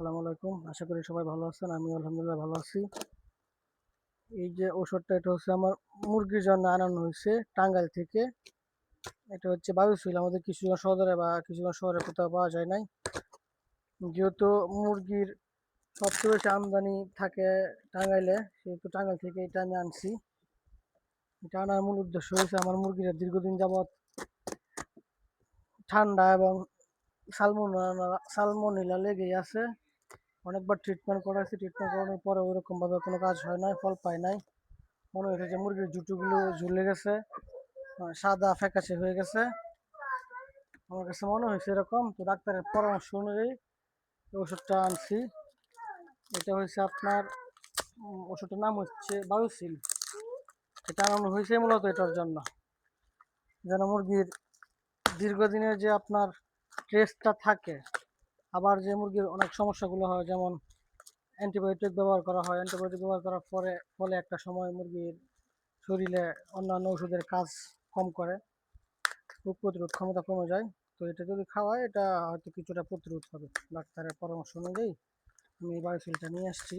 আসসালামু আলাইকুম। আশা করি সবাই ভালো আছেন। আমিও আলহামদুলিল্লাহ ভালো আছি। এই যে ওষুধটা এটা হচ্ছে আমার মুরগির জন্য আনানো হইছে টাঙ্গাইল থেকে। এটা হচ্ছে বায়োসিল আমাদের কিশোরগঞ্জ সদরে বা কিশোরগঞ্জ শহরে কোথাও পাওয়া যায় নাই। যেহেতু মুরগির সবচেয়ে বেশি আমদানি থাকে টাঙ্গাইলে, সেহেতু টাঙ্গাইল থেকে এটা আমি আনছি। এটা আনার মূল উদ্দেশ্য হয়েছে আমার মুরগিরা দীর্ঘদিন যাবৎ ঠান্ডা এবং সালমোনেলা লেগেই আছে। অনেকবার ট্রিটমেন্ট করাইছি, ট্রিটমেন্ট করানোর পরে ওইরকমভাবে কোনো কাজ হয় নাই, ফল পায় নাই। মনে হয়েছে যে মুরগির জুটুগুলো ঝুলে গেছে, সাদা ফ্যাকাশে হয়ে গেছে। আমার কাছে মনে হয়েছে এরকম, তো ডাক্তারের পরামর্শ অনুযায়ী এই ওষুধটা আনছি। এটা হচ্ছে আপনার ওষুধটার নাম হচ্ছে বায়োসিল। এটা আনানো হয়েছে মূলত এটার জন্য, যেন মুরগির দীর্ঘদিনের যে আপনার স্ট্রেসটা থাকে, আবার যে মুরগির অনেক সমস্যাগুলো হয়, যেমন অ্যান্টিবায়োটিক ব্যবহার করা হয়, অ্যান্টিবায়োটিক ব্যবহার করার পরে ফলে একটা সময় মুরগির শরীরে অন্যান্য ওষুধের কাজ কম করে, রোগ প্রতিরোধ ক্ষমতা কমে যায়। তো এটা যদি খাওয়ায় এটা হয়তো কিছুটা প্রতিরোধ হবে। ডাক্তারের পরামর্শ অনুযায়ী আমি এই বায়োসিলটা নিয়ে আসছি,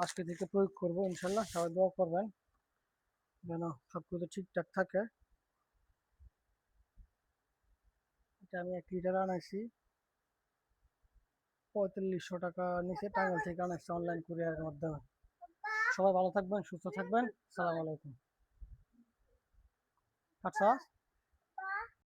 আজকে থেকে প্রয়োগ করবো ইনশাল্লাহ। সবাই দোয়া করবেন যেন সব কিছু ঠিকঠাক থাকে। এটা আমি 1 লিটার আনাইছি, 4500 টাকা নিচে, টাঙ্গাইল থেকে আনাইছি অনলাইন কুরিয়ারের মাধ্যমে। সবাই ভালো থাকবেন, সুস্থ থাকবেন। সালাম আলাইকুম। আচ্ছা।